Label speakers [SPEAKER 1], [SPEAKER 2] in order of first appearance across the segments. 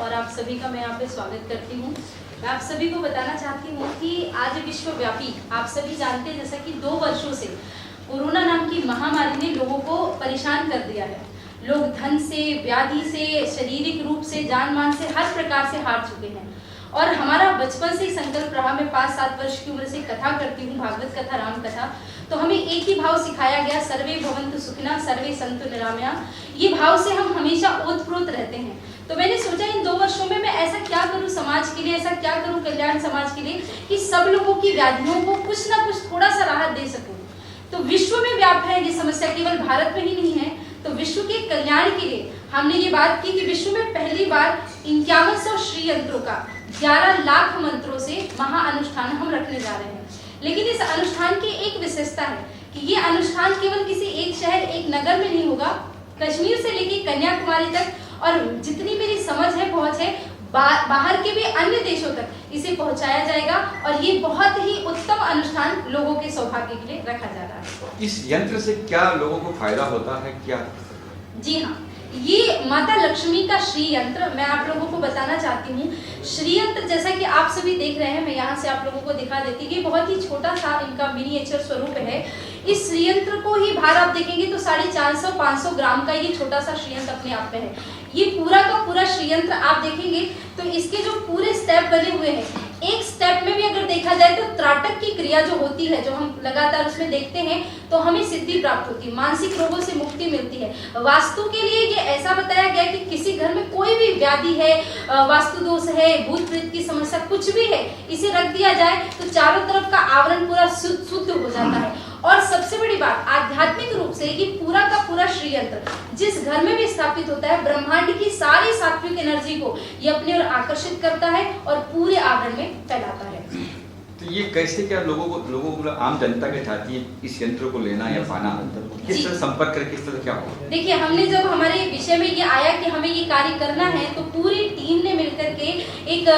[SPEAKER 1] और आप सभी का मैं यहाँ पे स्वागत करती हूँ। मैं आप सभी को बताना चाहती हूँ कि आज विश्वव्यापी आप सभी जानते हैं जैसा कि 2 वर्षों से कोरोना नाम की महामारी ने लोगों को परेशान कर दिया है। लोग धन से, व्याधि से, शारीरिक रूप से, जान मान से हर प्रकार से हार चुके हैं। और हमारा बचपन से ही संकल्प रहा, मैं 5-7 वर्ष की उम्र से कथा करती हूँ, भागवत कथा, राम कथा, तो हमें एक ही भाव सिखाया गया, सर्वे भवन्तु सुखिनः सर्वे सन्तु निरामया। ये भाव से हम हमेशा ओतप्रोत रहते हैं। तो मैंने सोचा इन 2 वर्षों में मैं ऐसा क्या करूं समाज के लिए, ऐसा क्या करूं कल्याण समाज के लिए कि सब लोगों की व्याधियों को कुछ ना कुछ थोड़ा सा राहत दे सकूं। तो विश्व में व्याप्त है ये समस्या, केवल भारत में ही नहीं है। तो विश्व के कल्याण के लिए हमने ये बात की कि विश्व में पहली बार 5100 श्री यंत्रों का 11 लाख मंत्रों से महाअनुष्ठान हम रखने जा रहे हैं। लेकिन इस अनुष्ठान की एक विशेषता है कि ये अनुष्ठान केवल किसी एक शहर, एक नगर में नहीं होगा। कश्मीर से लेकर कन्याकुमारी तक और जितनी मेरी समझ है, पहुंच है, बाहर के भी अन्य देशों तक इसे पहुंचाया जाएगा। और ये बहुत ही उत्तम अनुष्ठान लोगों के सौभाग्य के लिए रखा जा रहा है।
[SPEAKER 2] इस यंत्र से क्या लोगों को फायदा होता है क्या?
[SPEAKER 1] जी हाँ, ये माता लक्ष्मी का श्री यंत्र मैं आप लोगों को बताना चाहती हूँ। श्री यंत्र जैसा कि आप सभी देख रहे हैं, मैं यहाँ से आप लोगों को दिखा देती हूँ। ये बहुत ही छोटा सा इनका मिनिएचर स्वरूप है। इस श्री यंत्र को ही भार आप देखेंगे तो 450-500 ग्राम का ये छोटा सा श्री यंत्र अपने आप में है। ये पूरा का पूरा श्री यंत्र आप देखेंगे तो इसके जो पूरे स्टेप बने हुए हैं, एक स्टेप में भी अगर देखा जाए तो त्राटक की क्रिया जो होती है, जो हम लगातार उसमें देखते हैं, तो हमें सिद्धि प्राप्त होती है, मानसिक रोगों से मुक्ति मिलती है। वास्तु के लिए ये ऐसा बताया गया कि किसी घर में कोई भी व्याधि है, वास्तु दोष है, भूत प्रेत की समस्या कुछ भी है, इसे रख दिया जाए तो चारों तरफ का आवरण पूरा शुद्ध हो जाता है। और सबसे बड़ी बात, आध्यात्मिक रूप से ये पूरा का पूरा श्री यंत्र जिस घर में भी स्थापित होता है, ब्रह्मांड की सारी सात्विक एनर्जी को ये अपने ओर आकर्षित करता है और पूरे आवरण में फैलाता है।
[SPEAKER 2] तो ये कैसे क्या लोगों को आम जनता के चाहती है इस यंत्र को लेना या पाना, किस तरह संपर्क करके किस तरह क्या होगा?
[SPEAKER 1] देखिए, हमने जब हमारे विषय में ये आया कि हमें ये कार्य करना है तो पूरी टीम ने मिलकर के एक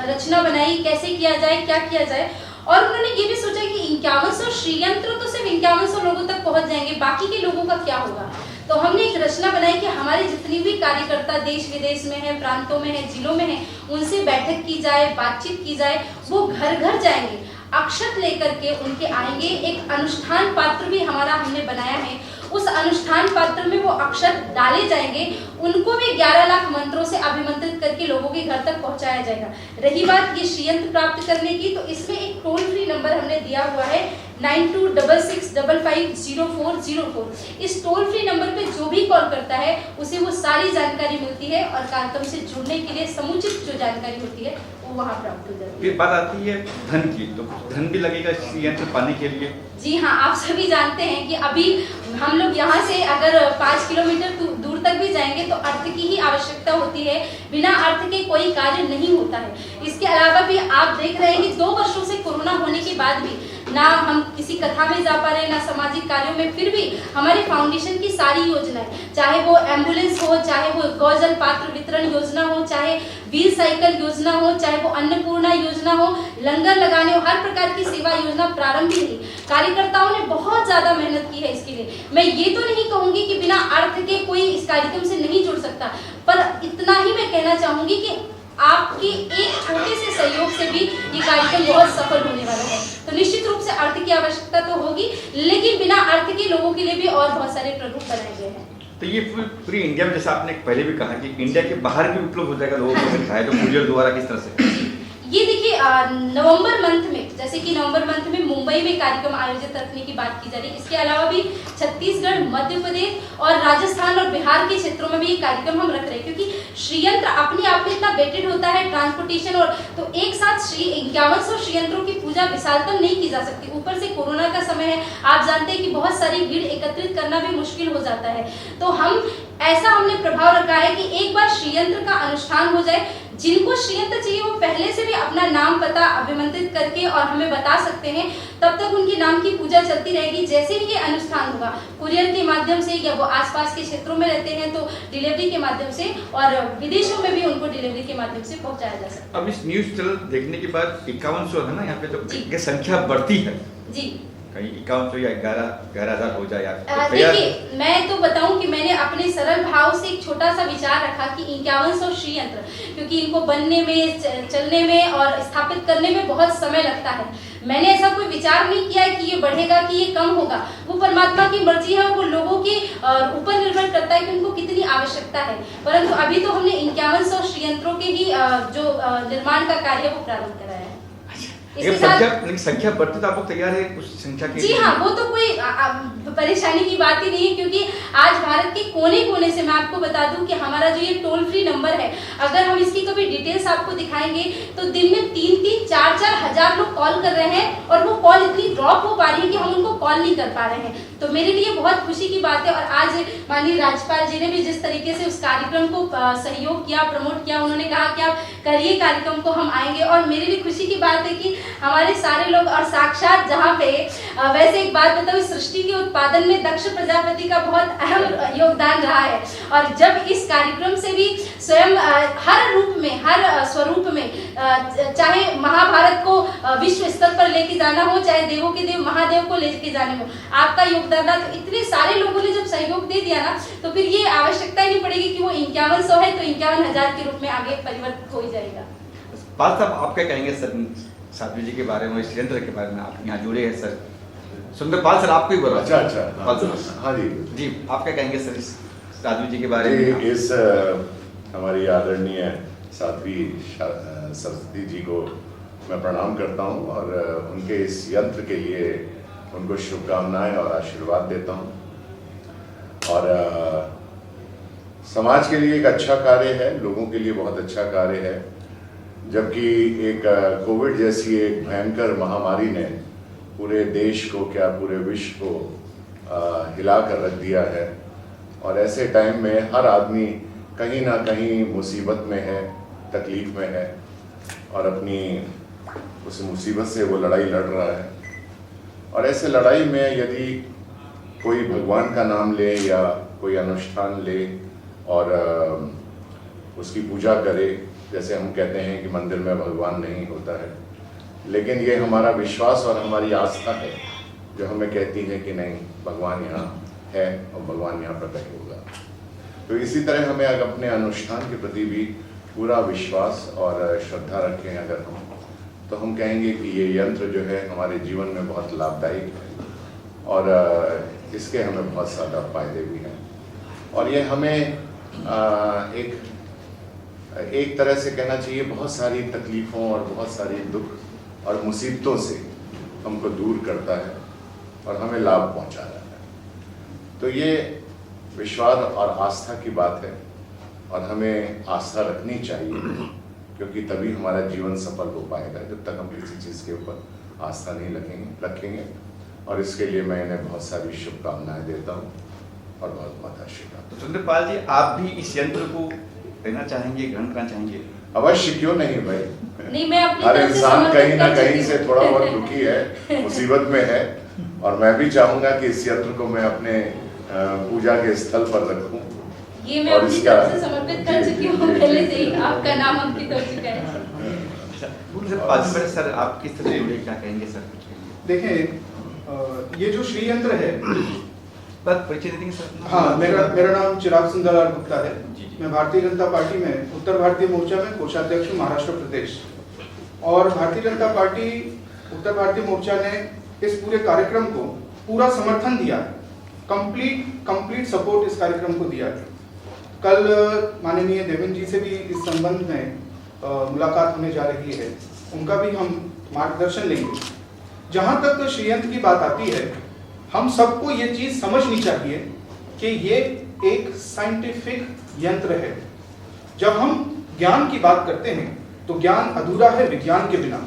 [SPEAKER 1] रचना बनाई, कैसे किया जाए, क्या किया जाए। और उन्होंने ये भी सोचा कि 5100 श्री यंत्र तो सिर्फ 5100 लोगों तक पहुंच जाएंगे, बाकी के लोगों का क्या होगा। तो हमने एक रचना बनाई कि हमारे जितनी भी कार्यकर्ता देश विदेश में है, प्रांतों में है, जिलों में है, उनसे बैठक की जाए, बातचीत की जाए। वो घर घर जाएंगे, अक्षत लेकर के उनके आएंगे। एक अनुष्ठान पात्र भी हमारा हमने बनाया है, उस अनुष्ठान पात्र में वो अक्षत डाले जाएंगे। उनको भी 11 लाख मंत्रों से अभिमंत्रित करके लोगों के घर तक पहुंचाया जाएगा। रही बात ये श्री यंत्र प्राप्त करने की, तो इसमें एक टोल फ्री नंबर हमने दिया हुआ है 9266550404। इस टोल फ्री नंबर पे जो भी कॉल करता है उसे वो सारी जानकारी मिलती है और कार्यक्रम से जुड़ने के लिए समुचित जो जानकारी होती है वो वहाँ प्राप्त हो जाती है।
[SPEAKER 2] फिर बात आती है धन की, तो धन भी लगेगा इस यंत्र पाने के लिए?
[SPEAKER 1] जी हाँ, आप सभी जानते हैं कि अभी हम लोग यहाँ से अगर 5 किलोमीटर दूर तक भी जाएंगे तो अर्थ की ही आवश्यकता होती है। बिना अर्थ के कोई कार्य नहीं होता है। इसके अलावा भी आप देख रहे हैं कि 2 वर्षों से कोरोना होने के बाद भी ना हम किसी कथा में जा पा रहे हैं, ना सामाजिक कार्यों में, फिर भी हमारे फाउंडेशन की सारी योजनाएं, चाहे वो एम्बुलेंस हो, चाहे वो गौजल पात्र वितरण योजना हो, चाहे व्हील साइकिल योजना हो, चाहे वो अन्नपूर्णा योजना हो, लंगर लगाने हो, हर प्रकार की सेवा योजना प्रारंभ ही रही। कार्यकर्ताओं ने बहुत ज्यादा मेहनत की है इसके लिए। मैं ये तो नहीं कहूंगी कि बिना अर्थ के कोई इस कार्यक्रम से नहीं जुड़ सकता, पर इतना ही मैं कहना चाहूंगी कि आपकी एक छोटे से सहयोग से भी ये कार्यक्रम बहुत सफल होने वाला है। तो निश्चित रूप से अर्थ की आवश्यकता तो होगी, लेकिन बिना अर्थ के लोगों के लिए भी और बहुत सारे प्ररूप बनाए गए हैं।
[SPEAKER 2] तो ये पूरी इंडिया में, जैसा आपने पहले भी कहा कि इंडिया के बाहर भी उपलब्ध हो जाएगा लोगों को दिखाया, तो कुरियर द्वारा किस तरह से?
[SPEAKER 1] ये देखिए, नवंबर मंथ में, जैसे कि नवंबर मंथ में मुंबई में कार्यक्रम आयोजित रखने की बात की जा रही है। इसके अलावा भी छत्तीसगढ़, मध्य प्रदेश और राजस्थान और बिहार के क्षेत्रों में भी ये कार्यक्रम हम रख रहे हैं, क्योंकि श्री यंत्र अपने आप में इतना वेटेड होता है, ट्रांसपोर्टेशन और तो एक साथ 5100 श्री यंत्रों की पूजा विशालतम नहीं की जा सकती। ऊपर से कोरोना का समय है, आप जानते हैं कि बहुत सारी भीड़ एकत्रित करना भी मुश्किल हो जाता है। तो ऐसा हमने प्रभाव रखा है कि एक बार श्री यंत्र का अनुष्ठान हो जाए, जिनको श्री यंत्र चाहिए वो पहले से भी अपना नाम पता अभिमंत्रित करके और हमें बता सकते हैं, तब तक उनके नाम की पूजा चलती रहेगी। जैसे ही ये अनुष्ठान होगा, कुरियर के माध्यम से, या वो आसपास के क्षेत्रों में रहते हैं तो डिलीवरी के माध्यम से, और विदेशों में भी उनको डिलीवरी के माध्यम से पहुंचाया जा सकता है।
[SPEAKER 2] अब इस न्यूज चैनल देखने के बाद 5100 है ना यहाँ पे, तो संख्या बढ़ती है
[SPEAKER 1] जी,
[SPEAKER 2] कहीं 5100 या 11,000 हो जाए या
[SPEAKER 1] देखिए, मैं तो बताऊं कि मैंने अपने सरल भाव से एक छोटा सा विचार रखा कि 5100 श्री यंत्र, क्योंकि इनको बनने में, चलने में और स्थापित करने में बहुत समय लगता है। मैंने ऐसा कोई विचार नहीं किया है कि ये बढ़ेगा कि ये कम होगा। वो परमात्मा की मर्जी है, वो लोगों के ऊपर निर्भर करता है कि उनको कितनी आवश्यकता है। परंतु अभी तो हमने 5100 श्री यंत्रों के ही जो निर्माण का कार्य वो प्रारंभ कराया है।
[SPEAKER 2] संख्या बढ़ती तो आप लोग तैयार है उस संख्या के?
[SPEAKER 1] जी हाँ, वो तो कोई परेशानी की बात ही नहीं है, क्योंकि आज भारत के कोने कोने से, मैं आपको बता दूं कि हमारा जो ये टोल फ्री नंबर है, अगर हम इसकी कभी डिटेल्स आपको दिखाएंगे तो दिन में 3-3, 4-4 हजार लोग कॉल कर रहे हैं और वो कॉल इतनी ड्रॉप हो पा रही है कि हम उनको कॉल नहीं कर पा रहे हैं। तो मेरे लिए बहुत खुशी की बात है। और आज माननीय राज्यपाल जी ने भी जिस तरीके से उस कार्यक्रम को सहयोग किया, प्रमोट किया, उन्होंने कहा कि आप करिए कार्यक्रम को, हम आएंगे। और मेरे लिए खुशी की बात है कि हमारे सारे लोग, और साक्षात जहाँ पे वैसे एक बात बताऊं, सृष्टि के उत्पादन में दक्ष प्रजापति का बहुत अहम योगदान रहा है। और जब इस कार्यक्रम से भी स्वयं हर रूप में, हर स्वरूप में, चाहे महाभारत को विश्व स्तर पर लेके जाना हो, चाहे देवों के देव महादेव को लेके जाने हो, आपका योगदान रहा। तो इतने सारे लोगों ने जब सहयोग दे दिया ना, तो फिर ये आवश्यकता ही नहीं पड़ेगी कि वो 5100 है तो 51,000 के रूप में आगे परिवर्तित हो ही जाएगा।
[SPEAKER 2] बात साहब, आप क्या कहेंगे सर साध्वी जी के बारे में, इस यंत्र के बारे में? आप यहाँ जुड़े हैं सर। सुंदरपाल सर, आपको ही बोला।
[SPEAKER 3] अच्छा, हाँ
[SPEAKER 2] जी, आप क्या कहेंगे सर इस साध्वी जी के बारे में?
[SPEAKER 3] इस हमारी आदरणीय साध्वी सरस्वती जी को मैं प्रणाम करता हूँ और उनके इस यंत्र के लिए उनको शुभकामनाएं और आशीर्वाद देता हूँ। और समाज के लिए एक अच्छा कार्य है, लोगों के लिए बहुत अच्छा कार्य है। जबकि एक कोविड जैसी एक भयंकर महामारी ने पूरे देश को, क्या पूरे विश्व को हिला कर रख दिया है, और ऐसे टाइम में हर आदमी कहीं ना कहीं मुसीबत में है, तकलीफ में है, और अपनी उस मुसीबत से वो लड़ाई लड़ रहा है। और ऐसे लड़ाई में यदि कोई भगवान का नाम ले या कोई अनुष्ठान ले और उसकी पूजा करे, जैसे हम कहते हैं कि मंदिर में भगवान नहीं होता है, लेकिन ये हमारा विश्वास और हमारी आस्था है जो हमें कहती है कि नहीं, भगवान यहाँ है और भगवान यहाँ प्रकट होगा। तो इसी तरह हमें अपने अनुष्ठान के प्रति भी पूरा विश्वास और श्रद्धा रखें अगर हम, तो हम कहेंगे कि ये यंत्र जो है हमारे जीवन में बहुत लाभदायक है और इसके हमें बहुत ज़्यादा फायदे भी हैं। और ये हमें एक तरह से कहना चाहिए बहुत सारी तकलीफ़ों और बहुत सारी दुख और मुसीबतों से हमको दूर करता है और हमें लाभ पहुंचा रहा है। तो ये विश्वास और आस्था की बात है और हमें आस्था रखनी चाहिए, क्योंकि तभी हमारा जीवन सफल हो पाएगा जब तक हम किसी चीज़ के ऊपर आस्था नहीं रखेंगे। और इसके लिए मैं इन्हें बहुत सारी शुभकामनाएं देता हूँ और बहुत बहुत आशीर्वाद।
[SPEAKER 2] तो सुंदरपाल जी, आप भी इस यंत्र को लेना चाहेंगे, ग्रहण करना चाहेंगे?
[SPEAKER 3] अवश्य, क्यों नहीं भाई।
[SPEAKER 1] नहीं, मैं अपनी
[SPEAKER 3] हर इंसान कहीं ना कहीं से थोड़ा बहुत दुखी है, मुसीबत में है, और मैं भी चाहूंगा कि इस यंत्र को मैं अपने पूजा के स्थल पर रखूं।
[SPEAKER 1] ये मैं अपनी तरफ से समर्पित कर चुकी हूँ, पहले से ही आपका नाम अंकित हो चुका है।
[SPEAKER 2] सर, आप किस तरह जुड़े, क्या कहेंगे सर?
[SPEAKER 4] देखें, ये जो श्री यंत्र है,
[SPEAKER 2] परिचय देंगे सर?
[SPEAKER 4] हाँ, मेरा नाम चिराग सुंदरलाल गुप्ता है। मैं भारतीय जनता पार्टी में उत्तर भारतीय मोर्चा में कोषाध्यक्ष हूँ, महाराष्ट्र प्रदेश। और भारतीय जनता पार्टी उत्तर भारतीय मोर्चा ने इस पूरे कार्यक्रम को पूरा समर्थन दिया, कंप्लीट सपोर्ट इस कार्यक्रम को दिया। कल माननीय देवेंद्र जी से भी इस संबंध में मुलाकात होने जा रही है, उनका भी हम मार्गदर्शन लेंगे। जहाँ तक श्रीयंत्र की बात आती है, हम सबको ये चीज़ समझनी चाहिए कि ये एक साइंटिफिक यंत्र है। जब हम ज्ञान की बात करते हैं तो ज्ञान अधूरा है विज्ञान के बिना।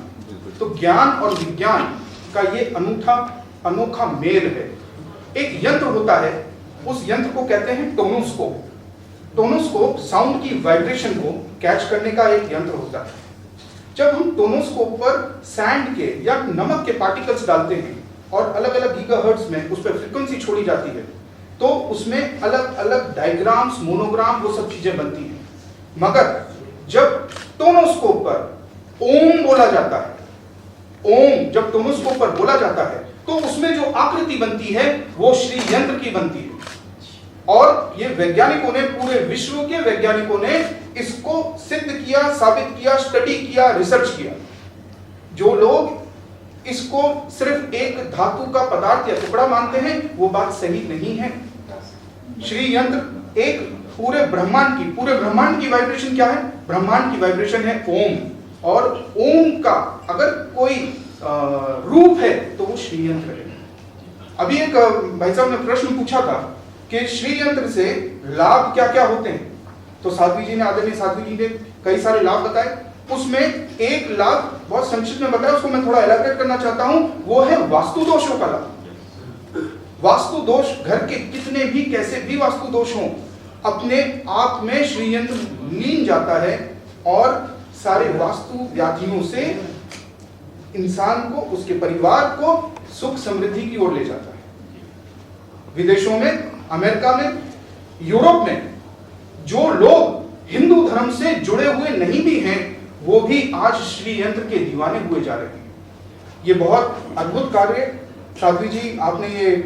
[SPEAKER 4] तो ज्ञान और विज्ञान का ये अनोखा मेल है। एक यंत्र होता है, उस यंत्र को कहते हैं टोनोस्कोप। टोनोस्कोप साउंड की वाइब्रेशन को कैच करने का एक यंत्र होता है। जब हम टोनोस्कोप पर सैंड के या नमक के पार्टिकल्स डालते हैं और अलग अलग गीगाहर्ट्ज में उस पर फ्रीक्वेंसी छोड़ी जाती है, तो उसमें अलग अलग डायग्राम्स, मोनोग्राम, वो सब चीजें बनती हैं। मगर जब टोनोस्कोप पर ओम बोला जाता है, ओम जब टोनोस्कोप पर बोला जाता है, तो उसमें जो आकृति बनती है वो श्री यंत्र की बनती है। और ये वैज्ञानिकों ने, पूरे विश्व के वैज्ञानिकों ने इसको सिद्ध किया, साबित किया, स्टडी किया, रिसर्च किया। जो लोग इसको सिर्फ एक धातु का पदार्थ या टुकड़ा मानते हैं वो बात सही नहीं है। श्री यंत्र एक पूरे ब्रह्मांड की वाइब्रेशन क्या है? ब्रह्मांड की वाइब्रेशन है ओम, और ओम का अगर कोई रूप है तो वो श्री यंत्र है। अभी एक भाई साहब ने प्रश्न पूछा था कि श्री यंत्र से लाभ क्या क्या होते हैं, तो साध्वी जी ने, आदरणीय साध्वी जी ने कई सारे लाभ बताए। उसमें एक लाभ बहुत संक्षिप्त में बताया, उसको मैं थोड़ा एलाबरेट करना चाहता हूं, वो है वास्तु दोषों का लाभ। वास्तु दोष, घर के कितने भी कैसे भी वास्तु दोष हों, अपने आप में श्री यंत्र लीन जाता है और सारे वास्तु व्याधियों से इंसान को, उसके परिवार को सुख समृद्धि की ओर ले जाता है। विदेशों में, अमेरिका में, यूरोप में जो लोग हिंदू धर्म से जुड़े हुए नहीं भी हैं, वो भी आज श्री यंत्र के दीवाने हुए जा रहे हैं। ये बहुत अद्भुत कार्य साध्वी जी आपने ये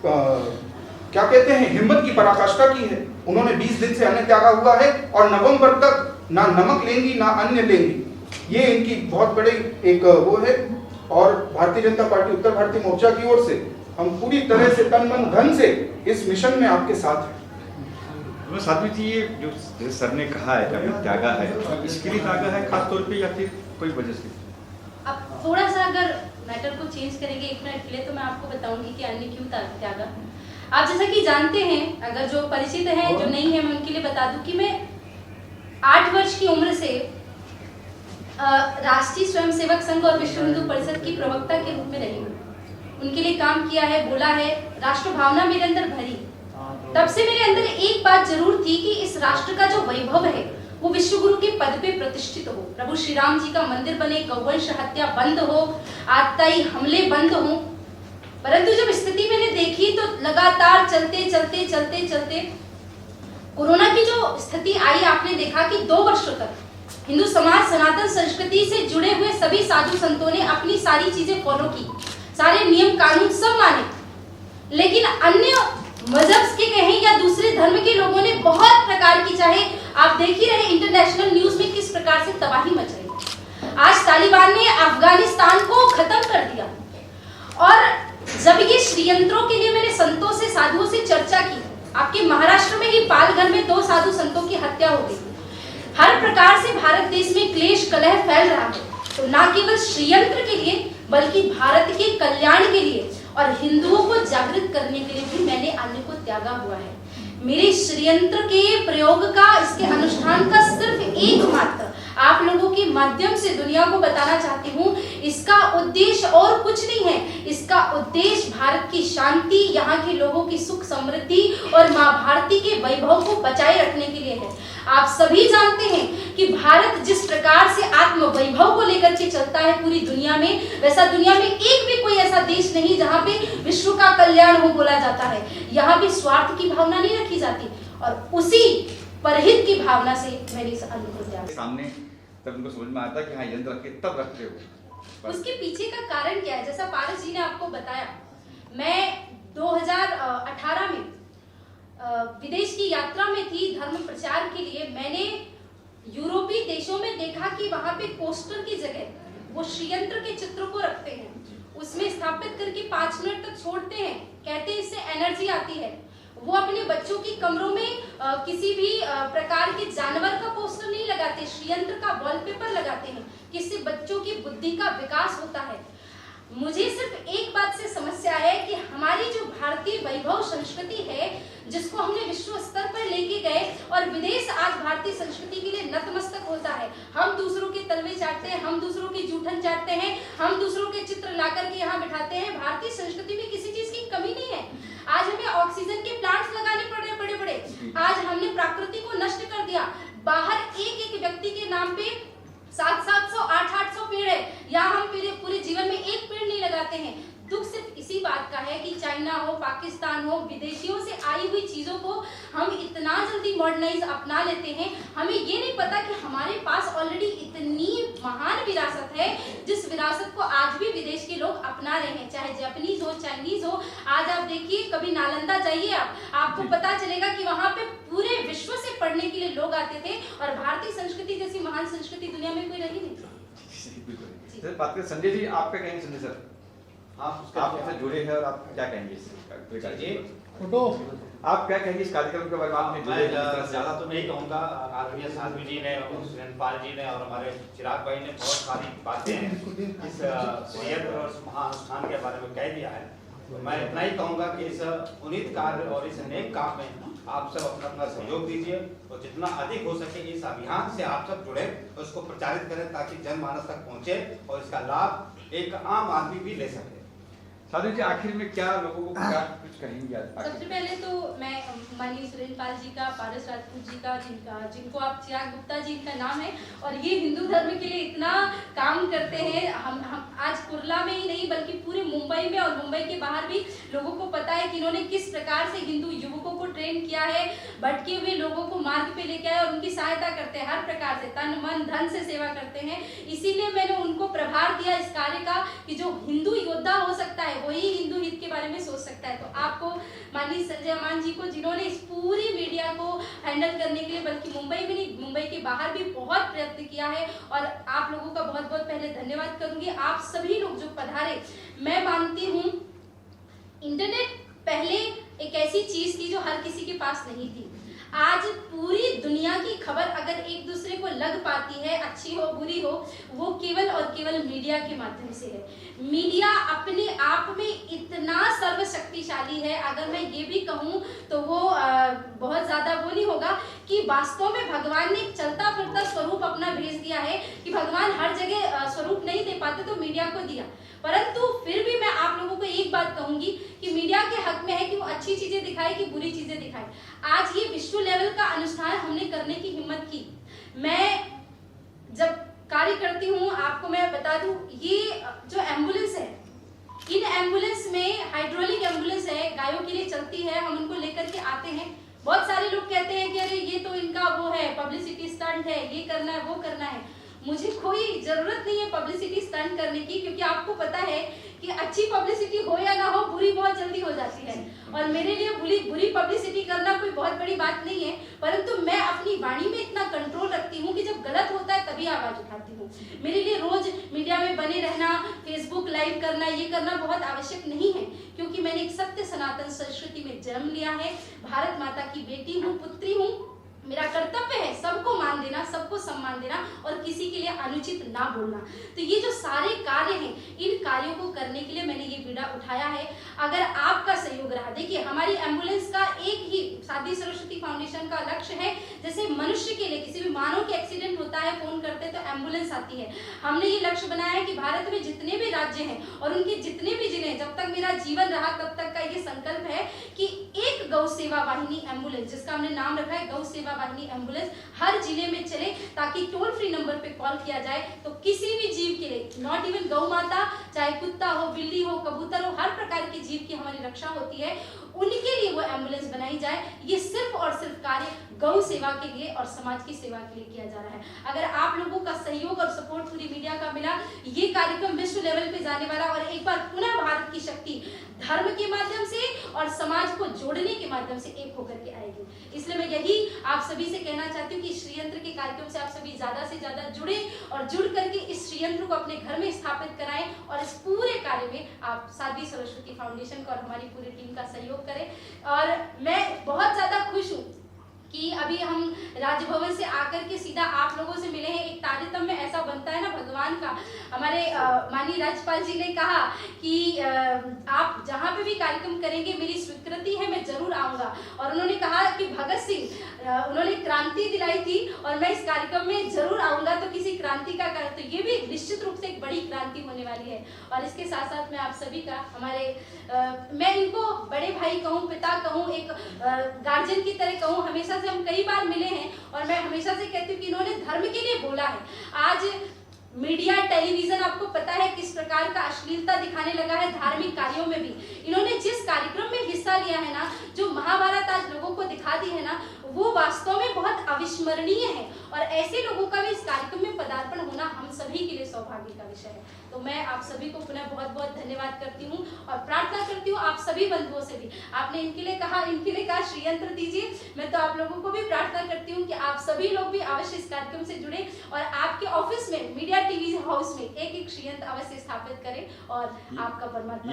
[SPEAKER 4] क्या कहते हैं, हिम्मत की पराकाष्ठा की है। उन्होंने 20 दिन से अन्न त्यागा हुआ है और नवंबर तक ना नमक लेंगी ना अन्य लेंगी, ये इनकी बहुत बड़ी एक वो है। और भारतीय जनता पार्टी उत्तर भारतीय मोर्चा की ओर से हम पूरी तरह से तन मन धन से इस मिशन में आपके साथ हैं।
[SPEAKER 2] साध्वी जी, ये जो सर ने कहा है कि त्यागा है, इसके लिए त्यागा है खास तौर पे या फिर कोई वजह से?
[SPEAKER 1] अब थोड़ा सा अगर मैटर को चेंज करेंगे 1 मिनट के लिए, तो मैं आपको बताऊंगी कि अन्य क्यों त्यागा। आप जैसा कि जानते हैं, अगर जो परिचित हैं, जो नहीं है, मैं उनके लिए बता दूं कि मैं 8 वर्ष की उम्र से राष्ट्रीय स्वयंसेवक संघ और विश्व हिंदू परिषद की प्रवक्ता के रूप में रही हूँ। उनके लिए काम किया है, बोला है, राष्ट्र भावना मेरे अंदर भरी। तब से मेरे अंदर एक बात जरूर थी कि इस राष्ट्र का जो वैभव है वो विश्व गुरु के पद पे प्रतिष्ठित हो, प्रभु श्री राम जी का मंदिर बने, गौवंश हत्या बंद हो, आतताई हमले बंद हो। परंतु जब स्थिति मैंने देखी तो लगातार चलते कोरोना की जो स्थिति आई, आपने देखा कि 2 वर्षों तक हिंदू समाज सनातन संस्कृति से जुड़े हुए सभी साधु संतों ने अपनी सारी चीजें फॉलो की, सारे नियम कानून सब माने, लेकिन अन्य मजहब के कहें या दूसरे धर्म के लोगों ने बहुत प्रकार की, चाहे आप देख ही रहे इंटरनेशनल न्यूज में किस प्रकार से तबाही मच रही। आज तालिबान ने अफगानिस्तान को खत्म कर दिया। और जब ये श्रीयंत्रों के लिए मैंने संतों से, साधुओं से चर्चा की, आपके महाराष्ट्र में ही पालघर में 2 साधु संतों की हत्या हो गई। हर प्रकार से भारत देश में क्लेश कलह फैल रहा है, तो ना केवल श्रीयंत्र के लिए बल्कि भारत के कल्याण के लिए और हिंदुओं को जागृत करने के लिए भी मैंने अन्न को त्यागा हुआ है। मेरे श्रीयंत्र के प्रयोग का, इसके अनुष्ठान का सिर्फ एकमात्र आप लोगों के माध्यम से दुनिया को बताना चाहती हूँ। इसका उद्देश्य और कुछ नहीं है, इसका उद्देश्य भारत की शांति, यहाँ के लोगों की सुख समृद्धि और माँ भारती के वैभव को बचाए रखने के लिए है। आप सभी जानते हैं कि भारत जिस प्रकार से आत्म वैभव को लेकर के चलता है पूरी दुनिया में, वैसा दुनिया में एक भी कोई ऐसा देश नहीं जहाँ पे विश्व का कल्याण हो बोला जाता है। यहाँ पे स्वार्थ की भावना नहीं रखी जाती, और उसी परहित की भावना से मैंने इस अन्न को त्यागा।
[SPEAKER 2] सामने तब उनको समझ में आता कि हाँ यंत्र रख के तब रखते हो।
[SPEAKER 1] उसके पीछे का कारण क्या है? जैसा पारस जी ने आपको बताया, मैं 2018 में विदेश की यात्रा में थी धर्म प्रचार के लिए। मैंने यूरोपीय देशों में देखा कि वहां पे पोस्टर की जगह वो श्रीयंत्र के चित्र को रखते हैं, उसमें स्थापित करके 5 मिनट तक छोड़ते हैं, कहते हैं इससे एनर्जी आती है। वो अपने बच्चों की कमरों में किसी भी प्रकार के जानवर का पोस्टर नहीं लगाते, श्रीयंत्र का वॉलपेपर लगाते हैं, जिससे बच्चों की बुद्धि का विकास होता है। मुझे सिर्फ एक बात से समस्या है कि हमारी जो भारतीय वैभव संस्कृति है, जिसको हमने विश्व स्तर पर लेके गए, और विदेश आज भारतीय संस्कृति के लिए नतमस्तक होता है। हम दूसरों के तलवे चाटते हैं, हम दूसरों की जूठन चाटते हैं, हम दूसरों के चित्र ला करके यहाँ बिठाते हैं। भारतीय संस्कृति में किसी चीज की कमी नहीं है। आज हमें ऑक्सीजन के प्लांट्स लगाने पड़ रहे बड़े-बड़े। आज हमने प्रकृति को नष्ट कर दिया। बाहर एक व्यक्ति के नाम पे 700-800 800 पेड़ है, यहाँ हम पूरे जीवन में एक पेड़ नहीं लगाते हैं। दुख सिर्फ इसी बात का है कि चाइना हो, पाकिस्तान हो, विदेशियों से आई हुई चीजों को हम इतना जल्दी मॉडर्नाइज अपना लेते हैं। हमें ये नहीं पता कि हमारे पास ऑलरेडी इतनी महान विरासत है, जिस विरासत को आज भी विदेश के लोग अपना रहे हैं, चाहे जापानीज हो, चाइनीज हो। आज आप देखिए, कभी नालंदा जाइए आपको पता चलेगा कि वहाँ पे पूरे विश्व से पढ़ने के लिए लोग आते थे, और भारतीय संस्कृति जैसी महान संस्कृति दुनिया में कोई रही नहीं थी।
[SPEAKER 2] सर बात करें संजय जी, आप क्या कहेंगे? संजय सर आप जुड़े हैं और आप क्या कहेंगे आप क्या कहेंगे इस कार्यक्रम के बारे में? आपने जुड़े
[SPEAKER 5] ज्यादा तो नहीं कहूँगा, आदरणीय साध्वी जी ने, सुरेंद्रपाल जी ने और हमारे चिराग भाई ने बहुत सारी बातें इस संयंत्र और इस महानुष्ठान के बारे में कह दिया है। तो मैं इतना ही कहूँगा कि इस उन्नीत कार्य और इस नेक काम में आप सब अपना अपना सहयोग दीजिए, और जितना अधिक हो सके इस अभियान से आप सब जुड़े, उसको प्रचारित करें ताकि जनमानस तक पहुँचे और इसका लाभ एक आम आदमी भी ले सके।
[SPEAKER 2] साधु जी आखिर में क्या लोगों को क्या कुछ कहेंगे?
[SPEAKER 1] सबसे पहले तो मैं माननीय सुरेंद्रपाल जी का, पारस राजपूत जी का, जिनको आप चिराग गुप्ता जी का नाम है, और ये हिंदू धर्म के लिए इतना काम करते हैं। हम आज कुर्ला में ही नहीं बल्कि पूरे मुंबई में और मुंबई के बाहर भी लोगों को पता है कि इन्होंने किस प्रकार से हिंदू युवकों को ट्रेन किया है, भटके हुए लोगों को मार्ग पे लेके आए और उनकी सहायता करते हैं, हर प्रकार से तन मन धन से सेवा करते हैं। इसीलिए मैंने उनको प्रभार दिया इस कार्य का कि जो हिंदू योद्धा हो सकता है वही हिंदू हित के बारे में सोच सकता है। तो आपको माननीय संजय मान जी को, जिन्होंने इस पूरी मीडिया को हैंडल करने के लिए बल्कि मुंबई में नहीं मुंबई के बाहर भी बहुत प्रयत्न किया है, और आप लोगों का बहुत बहुत पहले धन्यवाद करूंगी। आप सभी लोग जो पधारे, मैं मानती हूँ इंटरनेट पहले एक ऐसी चीज थी जो हर किसी के पास नहीं थी। आज पूरी दुनिया की खबर अगर एक दूसरे को लग पाती है, अच्छी हो बुरी हो, वो केवल और केवल मीडिया के माध्यम से है। मीडिया अपने आप में इतना सर्वशक्तिशाली है, अगर मैं ये भी कहूँ तो वो बहुत ज्यादा वो नहीं होगा कि वास्तव में भगवान ने चलता फिरता स्वरूप अपना भेज दिया है, कि भगवान हर जगह स्वरूप नहीं दे पाते तो मीडिया को दिया। परंतु फिर भी मैं आप लोगों को एक बात कहूंगी कि मीडिया के हक में है कि वो अच्छी चीजें दिखाए कि बुरी चीजें दिखाए। आज ये विश्व लेवल का अनुष्ठान हमने करने की हिम्मत की। मैं जब कार्य करती हूँ, आपको मैं बता दूं, ये जो एम्बुलेंस है, इन एम्बुलेंस में हाइड्रोलिक एम्बुलेंस है, गायों के लिए चलती है, हम उनको लेकर के आते हैं। बहुत सारे लोग कहते हैं कि अरे ये तो इनका वो है, पब्लिसिटी स्टंट है, ये करना है वो करना है। मुझे कोई जरूरत नहीं है पब्लिसिटी स्टंट करने की, क्योंकि आपको पता है कि अच्छी पब्लिसिटी हो या ना हो, बुरी बहुत जल्दी हो जाती है, और मेरे लिए बुरी पब्लिसिटी करना कोई बहुत बड़ी बात नहीं है। परंतु मैं अपनी वाणी में इतना कंट्रोल रखती हूँ कि जब गलत होता है तभी आवाज उठाती हूँ। मेरे लिए रोज मीडिया में बने रहना, फेसबुक लाइव करना, ये करना बहुत आवश्यक नहीं है, क्योंकि मैंने एक सत्य सनातन संस्कृति में जन्म लिया है, भारत माता की बेटी हूँ, पुत्री हूँ। मेरा कर्तव्य है सबको मान देना, सबको सम्मान देना, और किसी के लिए अनुचित ना बोलना। तो ये जो सारे कार्य हैं, इन कार्यों को करने के लिए मैंने ये बीड़ा उठाया है। अगर आपका सहयोग रहा, देखिए हमारी एम्बुलेंस का एक ही साध्वी सरस्वती फाउंडेशन का लक्ष्य है, जैसे मनुष्य के लिए किसी भी मानव के एक्सीडेंट होता है, फोन करते हैं तो एम्बुलेंस आती है। हमने ये लक्ष्य बनाया है कि भारत में जितने भी राज्य हैं और उनके जितने भी जिले हैं, जब तक मेरा जीवन रहा तब तक का ये संकल्प है कि एक गौ सेवा वाहिनी एम्बुलेंस, जिसका हमने नाम रखा है गौ सेवा वाहिनी एम्बुलेंस, हर जिले में चले, ताकि टोल फ्री नंबर पे कॉल किया जाए तो किसी भी जीव के लिए, नॉट इवन गौ माता, चाहे कुत्ता हो, बिल्ली हो, कबूतर हो, हर प्रकार के जीव की हमारी रक्षा होती है, उनके लिए वो एम्बुलेंस बनाई जाए। ये सिर्फ और सिर्फ कार्य गौ सेवा के लिए और समाज की सेवा के लिए किया जा रहा है। अगर आप लोगों का सहयोग और सपोर्ट पूरी मीडिया का मिला, ये कार्यक्रम विश्व लेवल पे जाने वाला, और एक बार पुनः भारत की शक्ति धर्म के माध्यम से और समाज को जोड़ने के माध्यम से एक होकर के आएगी। इसलिए मैं यही आप सभी से कहना चाहती हूँ कि श्रीयंत्र के कार्यक्रम से आप सभी ज्यादा से ज्यादा जुड़े और जुड़ करके इस श्रीयंत्र को अपने घर में स्थापित कराएं, और इस पूरे कार्य में आप साध्वी सरस्वती फाउंडेशन को और हमारी पूरी टीम का सहयोग करें। और मैं बहुत ज्यादा खुश हूँ कि अभी हम राजभवन से आकर के सीधा आप लोगों से मिले हैं। एक तारतम्य ऐसा बनता है ना भगवान का। हमारे माननीय राज्यपाल जी ने कहा कि आप जहाँ पे भी कार्यक्रम करेंगे मेरी स्वीकृति है, मैं जरूर आऊंगा। और उन्होंने कहा कि भगत सिंह उन्होंने क्रांति दिलाई थी और मैं इस कार्यक्रम में जरूर आऊंगा, तो किसी क्रांति का कार्य, तो ये भी निश्चित रूप से एक बड़ी क्रांति होने वाली है। और इसके साथ साथ मैं आप सभी का, हमारे मैं इनको बड़े भाई कहूँ, पिता कहूँ, एक गार्जियन की तरह कहूँ, हमेशा से हम कई बार मिले हैं और मैं हमेशा से कहती हूँ कि इन्होंने धर्म के लिए बोला है। आज मीडिया, टेलीविजन, आपको पता है किस प्रकार का अश्लीलता दिखाने लगा है धार्मिक कार्यों में भी। इन्होंने जिस कार्यक्रम में हिस्सा लिया है ना, जो महाभारत आज लोगों को दिखा दी है ना, वो वास्तव में बहुत अविश्वसनीय अविस्मरणीय है और ऐसे लोगों का भी इस कार्यक्रम में पदार्पण होना हम सभी के लिए सौभाग्य का विषय है। तो मैं आप सभी को पुनः बहुत बहुत धन्यवाद करती हूँ और प्रार्थना करती हूँ आप सभी बंधुओं से भी। आपने इनके लिए कहा श्रीयंत्र दीजिए, मैं तो आप लोगों को भी प्रार्थना करती हूँ कि आप सभी लोग भी अवश्य इस कार्यक्रम से जुड़े और आपके ऑफिस में मीडिया टीवी हाउस में एक श्रीयंत्र अवश्य स्थापित करें और आपका परमात्मा